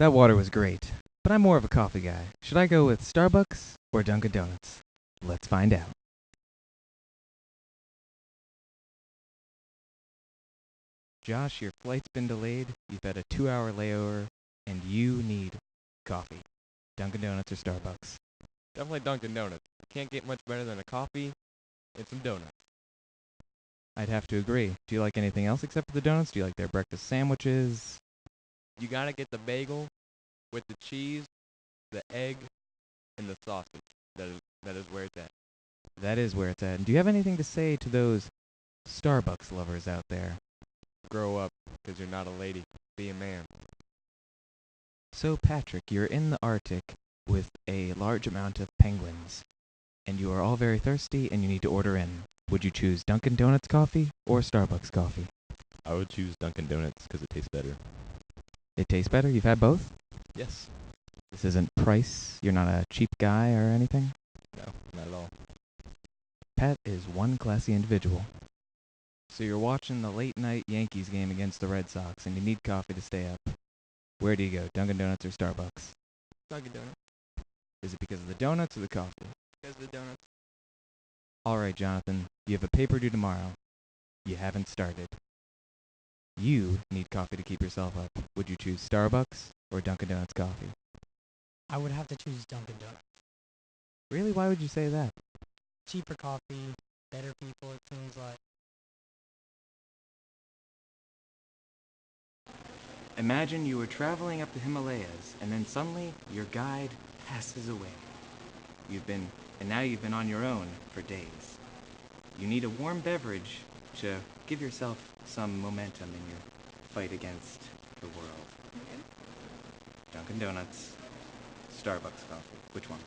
That water was great, but I'm more of a coffee guy. Should I go with Starbucks or Dunkin' Donuts? Let's find out. Josh, your flight's been delayed. You've had a 2-hour layover, and you need coffee. Dunkin' Donuts or Starbucks? Definitely Dunkin' Donuts. Can't get much better than a coffee and some donuts. I'd have to agree. Do you like anything else except for the donuts? Do you like their breakfast sandwiches? You gotta get the bagel with the cheese, the egg, and the sausage. That is where it's at. That is where it's at. And do you have anything to say to those Starbucks lovers out there? Grow up, 'cause you're not a lady. Be a man. So, Patrick, you're in the Arctic with a large amount of penguins, and you are all very thirsty and you need to order in. Would you choose Dunkin' Donuts coffee or Starbucks coffee? I would choose Dunkin' Donuts because it tastes better. It tastes better? You've had both? Yes. This isn't price? You're not a cheap guy or anything? No, not at all. Pat is one classy individual. So you're watching the late night Yankees game against the Red Sox and you need coffee to stay up. Where do you go, Dunkin' Donuts or Starbucks? Dunkin' Donuts. Is it because of the donuts or the coffee? Because the donuts. All right, Jonathan, you have a paper due tomorrow. You haven't started. You need coffee to keep yourself up. Would you choose Starbucks or Dunkin' Donuts coffee? I would have to choose Dunkin' Donuts. Really? Why would you say that? Cheaper coffee, better people, it seems like. Imagine you were traveling up the Himalayas and then suddenly your guide passes away. Now you've been on your own for days. You need a warm beverage to give yourself some momentum in your fight against the world. Dunkin' Donuts, Starbucks coffee. Which one?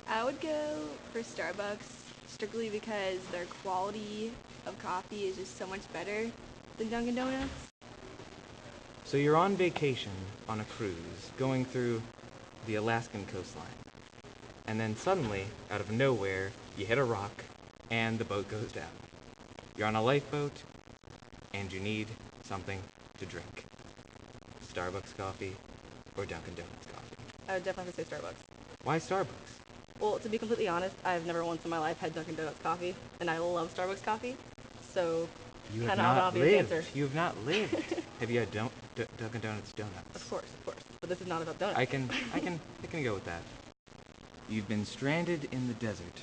I would go for Starbucks strictly because their quality of coffee is just so much better than Dunkin' Donuts. So you're on vacation on a cruise going through the Alaskan coastline. And then suddenly, out of nowhere, you hit a rock and the boat goes down. You're on a lifeboat and you need something to drink. Starbucks coffee or Dunkin' Donuts coffee? I would definitely say Starbucks. Why Starbucks? Well, to be completely honest, I've never once in my life had Dunkin' Donuts coffee, and I love Starbucks coffee, so You have kind of not obvious lived. answer. You have not lived. Have you had Dunkin' Donuts donuts? Of course, but this is not about donuts. I can go with that. You've been stranded in the desert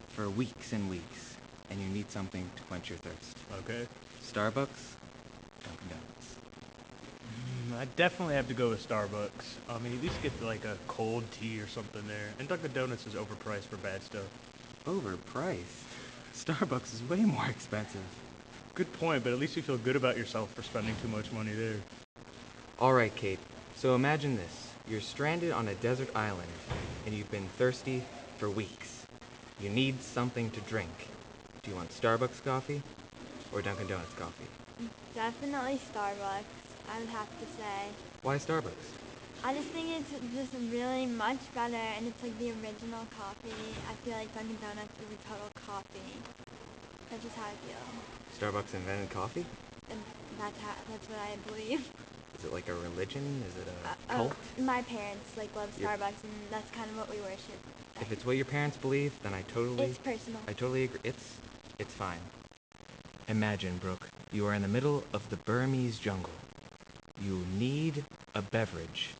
for weeks and weeks, and you need something to quench your thirst. Okay. Starbucks, Dunkin' Donuts. I definitely have to go with Starbucks. I mean, at least get like a cold tea or something there. And Dunkin' Donuts is overpriced for bad stuff. Overpriced. Starbucks is way more expensive. Good point, but at least you feel good about yourself for spending too much money there. All right, Kate. So imagine this. You're stranded on a desert island, and you've been thirsty for weeks. You need something to drink. Do you want Starbucks coffee or Dunkin' Donuts coffee? Definitely Starbucks, I would have to say. Why Starbucks? I just think it's just really much better, and it's like the original coffee. I feel like Dunkin' Donuts is a total coffee. That's just how I feel. Starbucks invented coffee? And that's what I believe. Is it like a religion? Is it a cult? My parents love Your- Starbucks, and that's kind of what we worship. If it's what your parents believe, then I totally It's personal. agree. It's fine. Imagine, Brooke, you are in the middle of the Burmese jungle. You need a beverage.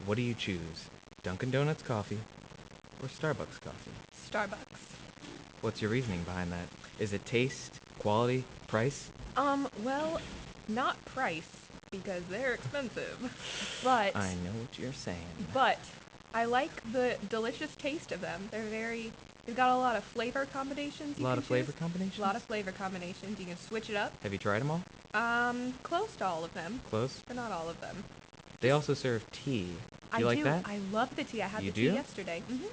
What do you choose? Dunkin' Donuts coffee or Starbucks coffee? Starbucks. What's your reasoning behind that? Is it taste, quality, price? Well, not price, because they're expensive, but I know what you're saying. but I like the delicious taste of them. They've got a lot of flavor combinations. A lot of flavor combinations? A lot of flavor combinations. You can switch it up. Have you tried them all? Close to all of them, Close? but not all of them. They also serve tea. Do you like that? I love the tea. I had You the tea do? yesterday. Mm-hmm.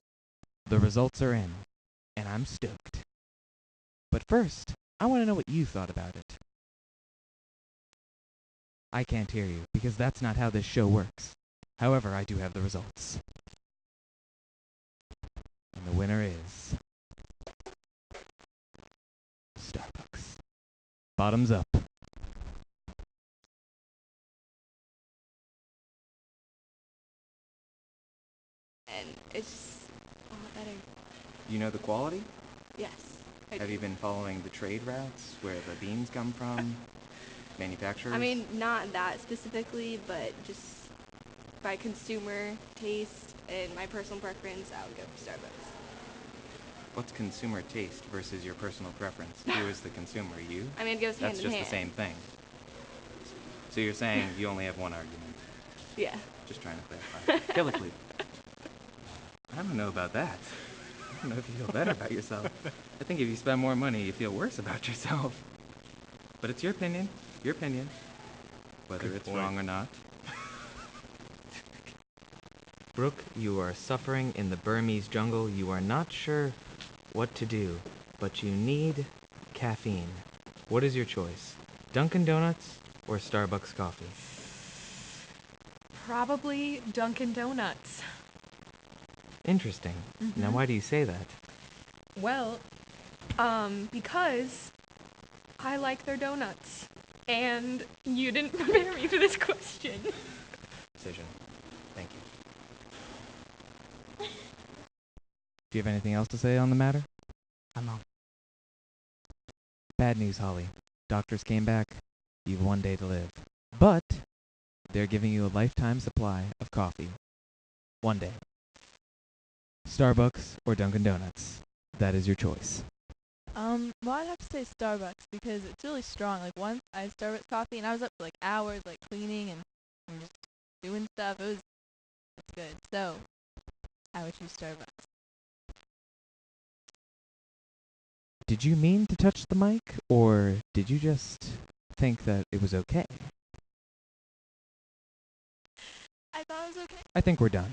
The results are in, and I'm stoked. But first, I want to know what you thought about it. I can't hear you, because that's not how this show works. However, I do have the results. And the winner is Starbucks. Bottoms up. better. You know the quality? Yes. I Have do. you been following the trade routes, where the beans come from, manufacturers? I mean, not that specifically, but just by consumer taste and my personal preference, I would go for Starbucks. What's consumer taste versus your personal preference? Who is the consumer? You? I mean, it goes hand That's in just hand. the same thing. So you're saying you only have one argument. Yeah. Just trying to clarify. Gillicuddy. I don't know about that. I don't know if you feel better about yourself. I think if you spend more money, you feel worse about yourself. But it's your opinion. Your opinion. Whether Good it's point. wrong or not. Brooke, you are suffering in the Burmese jungle. You are not sure what to do, but you need caffeine. What is your choice? Dunkin' Donuts or Starbucks coffee? Probably Dunkin' Donuts. Interesting. Now, why do you say that? Well, because I like their donuts. And you didn't prepare me for this question. Decision. Thank you. Do you have anything else to say on the matter? I'm on. Bad news, Holly. Doctors came back. You've 1 day to live. But they're giving you a lifetime supply of coffee. 1 day. Starbucks or Dunkin' Donuts. That is your choice. Well, I'd have to say Starbucks because it's really strong. Like, once I had Starbucks coffee and I was up for like hours, like cleaning and just doing stuff. It's good. So, I would choose Starbucks. Did you mean to touch the mic, or did you just think that it was okay? I thought it was okay. I think we're done.